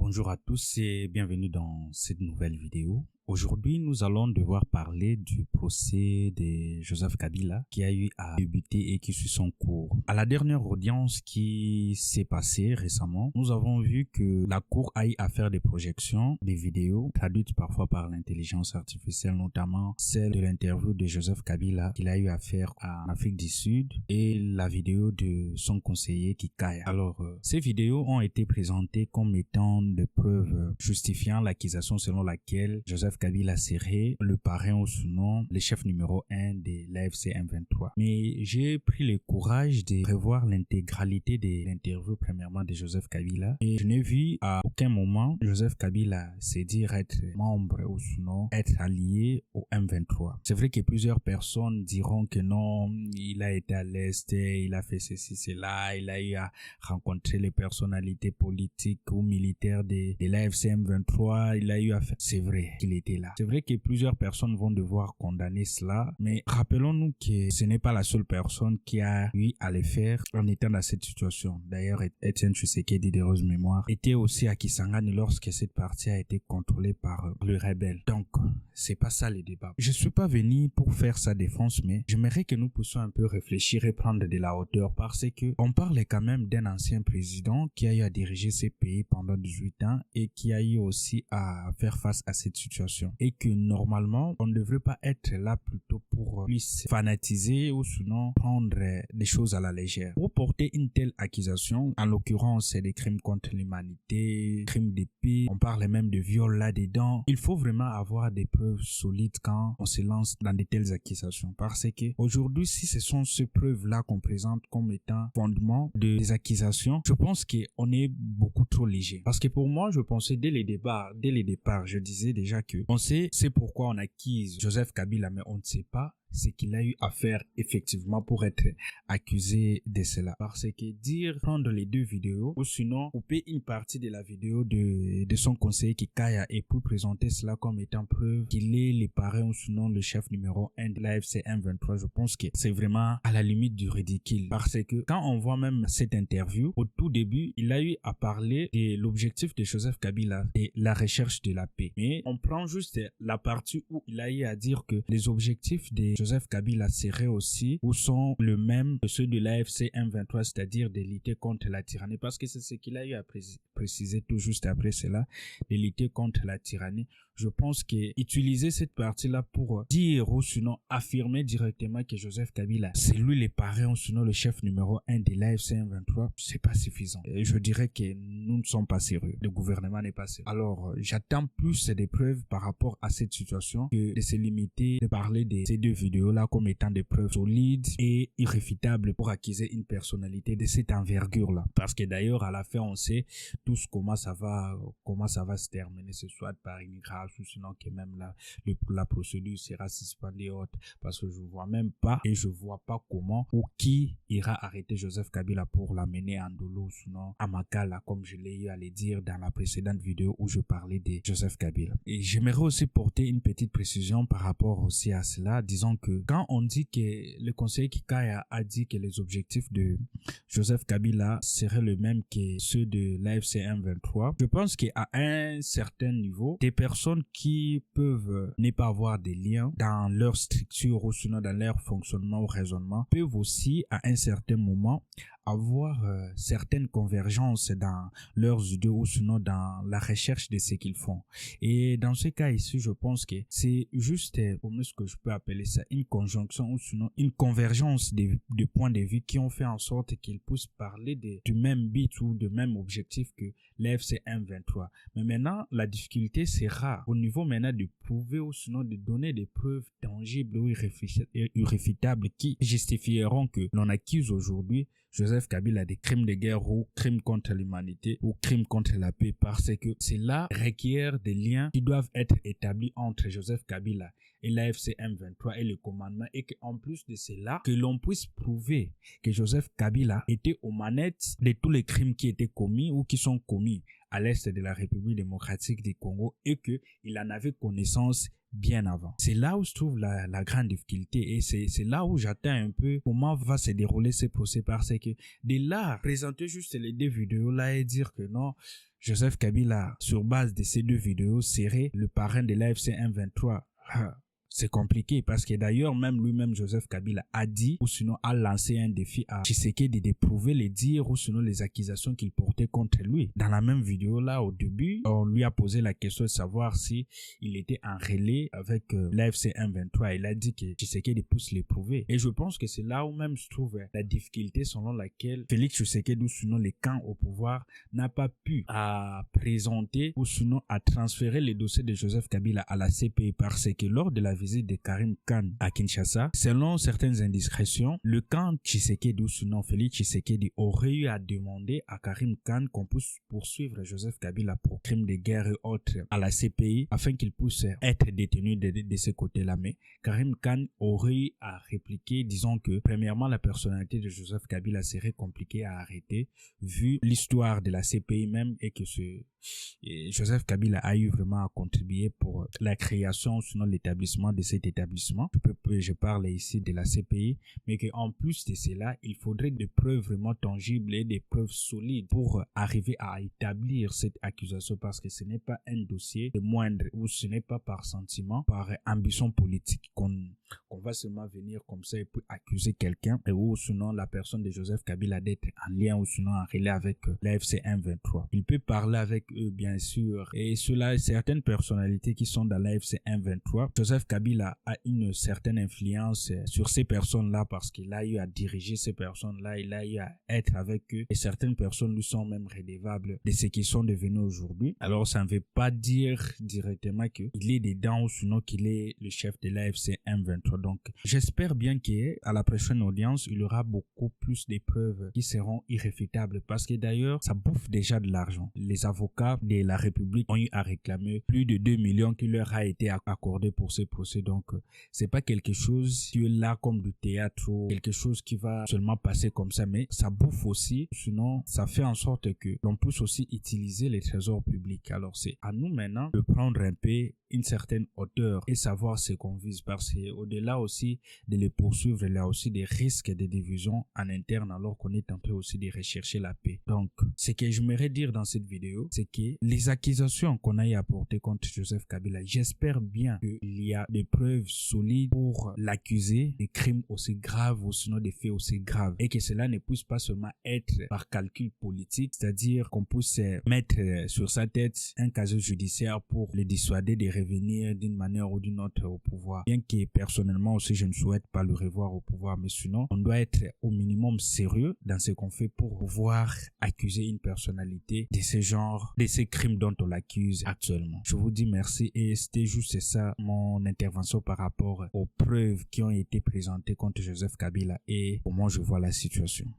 Bonjour à tous et bienvenue dans cette nouvelle vidéo. Aujourd'hui, nous allons devoir parler du procès de Joseph Kabila qui a eu à débuter et qui suit son cours. À la dernière audience qui s'est passée récemment, nous avons vu que la cour a eu à faire des projections, des vidéos traduites parfois par l'intelligence artificielle, notamment celle de l'interview de Joseph Kabila qu'il a eu à faire en Afrique du Sud et la vidéo de son conseiller Kikaya. Alors, ces vidéos ont été présentées comme étant des preuves justifiant l'accusation selon laquelle Joseph Kabila serait le parrain ou sinon le chef numéro 1 de l'AFC M23. Mais j'ai pris le courage de revoir l'intégralité de l'interview premièrement de Joseph Kabila et je n'ai vu à aucun moment Joseph Kabila se dire être membre ou sinon être allié au M23. C'est vrai que plusieurs personnes diront que non, il a été à l'Est, il a fait ceci, cela, il a eu à rencontrer les personnalités politiques ou militaires de l'AFC M23, il a eu à faire... C'est vrai qu'il était là. C'est vrai que plusieurs personnes vont devoir condamner cela, mais rappelons-nous que ce n'est pas la seule personne qui a eu à le faire en étant dans cette situation. D'ailleurs, Etienne Tshisekedi d'heureuse mémoire était aussi à Kisangani lorsque cette partie a été contrôlée par le rebelle. Donc, c'est pas ça le débat. Je suis pas venu pour faire sa défense, mais j'aimerais que nous puissions un peu réfléchir et prendre de la hauteur parce que on parle quand même d'un ancien président qui a eu à diriger ces pays pendant 18 ans et qui a eu aussi à faire face à cette situation. Et que normalement, on ne devrait pas être là plutôt pour lui fanatiser ou sinon prendre des choses à la légère. Pour porter une telle accusation, en l'occurrence, c'est des crimes contre l'humanité, crimes d'épée, on parle même de viol là-dedans. Il faut vraiment avoir des preuves solides quand on se lance dans de telles accusations. Parce que aujourd'hui, si ce sont ces preuves-là qu'on présente comme étant fondement des accusations, je pense qu'on est beaucoup trop léger. Parce que pour moi, je pensais dès les départs, je disais déjà que on sait c'est pourquoi on accuse Joseph Kabila, mais on ne sait pas ce qu'il a eu à faire effectivement pour être accusé de cela. Parce que prendre les deux vidéos ou sinon couper une partie de la vidéo de son conseiller Kikaya et pour présenter cela comme étant preuve qu'il est le parrain ou sinon le chef numéro 1 de l'AFC M23, je pense que c'est vraiment à la limite du ridicule. Parce que quand on voit même cette interview, au tout début, il a eu à parler de l'objectif de Joseph Kabila et la recherche de la paix. Mais on prend juste la partie où il a eu à dire que les objectifs de Joseph Kabila seraient aussi ou sont le même que ceux de l'AFC M23, c'est-à-dire de lutter contre la tyrannie, parce que c'est ce qu'il a eu à préciser tout juste après cela, de lutter contre la tyrannie. Je pense qu'utiliser cette partie-là pour dire ou sinon affirmer directement que Joseph Kabila, c'est lui le parrain ou sinon le chef numéro 1 de l'AFC M23, c'est pas suffisant. Et je dirais que nous ne sommes pas sérieux. Le gouvernement n'est pas sérieux. Alors, j'attends plus des preuves par rapport à cette situation que de se limiter de parler de ces deux vidéos-là comme étant des preuves solides et irréfutables pour accuser une personnalité de cette envergure-là. Parce que d'ailleurs, à la fin, on sait tous comment ça va se terminer, ce soit par une grâce ou sinon que même la procédure sera suspendue et autres. Parce que je vois même pas et je vois pas comment ou qui ira arrêter Joseph Kabila pour l'amener en Ndolo ou sinon à Makala, comme je l'ai eu à le dire dans la précédente vidéo où je parlais de Joseph Kabila. Et j'aimerais aussi porter une petite précision par rapport aussi à cela. Disons que quand on dit que le conseiller Kikaya a dit que les objectifs de Joseph Kabila seraient les mêmes que ceux de l'AFC M23, je pense qu'à un certain niveau, des personnes qui peuvent ne pas avoir des liens dans leur structure ou sinon dans leur fonctionnement ou raisonnement peuvent aussi à un certain moment avoir certaines convergences dans leurs idées ou sinon dans la recherche de ce qu'ils font. Et dans ce cas ici, je pense que c'est juste, comment est-ce que je peux appeler ça, une conjonction ou sinon une convergence de points de vue qui ont fait en sorte qu'ils puissent parler du même but ou du même objectif que l'AFC M23. Mais maintenant, la difficulté sera au niveau maintenant de prouver ou sinon de donner des preuves tangibles ou irréfutables qui justifieront que l'on accuse aujourd'hui Joseph Kabila des crimes de guerre ou crimes contre l'humanité ou crimes contre la paix, parce que cela requiert des liens qui doivent être établis entre Joseph Kabila et l'AFC M23 et le commandement, et qu'en plus de cela, que l'on puisse prouver que Joseph Kabila était aux manettes de tous les crimes qui étaient commis ou qui sont commis à l'est de la République démocratique du Congo et qu'il en avait connaissance bien avant. C'est là où je trouve la grande difficulté et c'est là où j'attends un peu comment va se dérouler ce procès, parce que de là, présenter juste les deux vidéos là et dire que non, Joseph Kabila, sur base de ces deux vidéos, serait le parrain de l'AFC M23. C'est compliqué parce que d'ailleurs, même lui-même, Joseph Kabila a dit ou sinon a lancé un défi à Tshisekedi de prouver les dires ou sinon les accusations qu'il portait contre lui. Dans la même vidéo là, au début, on lui a posé la question de savoir si il était en relais avec l'AFC M23. Il a dit que Tshisekedi pousse les prouver. Et je pense que c'est là où même se trouve la difficulté selon laquelle Félix Tshisekedi ou sinon les camps au pouvoir n'a pas pu présenter ou sinon à transférer les dossiers de Joseph Kabila à la CPI parce que lors de la visite de Karim Khan à Kinshasa, selon certaines indiscrétions, le camp Tshisekedi ou sinon Félix Tshisekedi aurait eu à demander à Karim Khan qu'on puisse poursuivre Joseph Kabila pour crimes de guerre et autres à la CPI afin qu'il puisse être détenu de ce côté-là. Mais Karim Khan aurait eu à répliquer, disons que premièrement la personnalité de Joseph Kabila serait compliquée à arrêter vu l'histoire de la CPI même et que Joseph Kabila a eu vraiment à contribuer pour la création, sinon l'établissement de cet établissement. Je parle ici de la CPI, mais qu'en plus de cela, il faudrait des preuves vraiment tangibles et des preuves solides pour arriver à établir cette accusation parce que ce n'est pas un dossier de moindre ou ce n'est pas par sentiment, par ambition politique qu'on va seulement venir comme ça et puis accuser quelqu'un ou sinon la personne de Joseph Kabila d'être en lien ou sinon en relais avec l'AFC M23. Il peut parler avec eux bien sûr et cela certaines personnalités qui sont dans l'AFC M23. Joseph Kabila a une certaine influence sur ces personnes-là parce qu'il a eu à diriger ces personnes-là, il a eu à être avec eux et certaines personnes lui sont même redevables de ce qu'ils sont devenus aujourd'hui. Alors ça ne veut pas dire directement qu'il est dedans ou sinon qu'il est le chef de l'AFC M23. Donc j'espère bien qu'à la prochaine audience, il y aura beaucoup plus de preuves qui seront irréfutables parce que d'ailleurs, ça bouffe déjà de l'argent. Les avocats de la République ont eu à réclamer plus de 2 millions qui leur a été accordé pour ces procès. Donc c'est pas quelque chose qui est là comme du théâtre ou quelque chose qui va seulement passer comme ça, mais ça bouffe aussi. Sinon, ça fait en sorte que l'on puisse aussi utiliser les trésors publics. Alors c'est à nous maintenant de prendre un peu une certaine hauteur et savoir ce qu'on vise parce qu'au-delà aussi de les poursuivre, il y a aussi des risques de division en interne alors qu'on est en train aussi de rechercher la paix. Donc, ce que j'aimerais dire dans cette vidéo, c'est que les accusations qu'on a eu à porter contre Joseph Kabila, j'espère bien qu'il y a des preuves solides pour l'accuser des crimes aussi graves ou sinon des faits aussi graves et que cela ne puisse pas seulement être par calcul politique, c'est-à-dire qu'on puisse mettre sur sa tête un casier judiciaire pour le dissuader de revenir d'une manière ou d'une autre au pouvoir. Bien que personnellement aussi je ne souhaite pas le revoir au pouvoir, mais sinon on doit être au minimum sérieux dans ce qu'on fait pour pouvoir accuser une personnalité de ce genre, de ces crimes dont on l'accuse actuellement. Je vous dis merci et c'était juste ça mon intervention par rapport aux preuves qui ont été présentées contre Joseph Kabila et comment je vois la situation.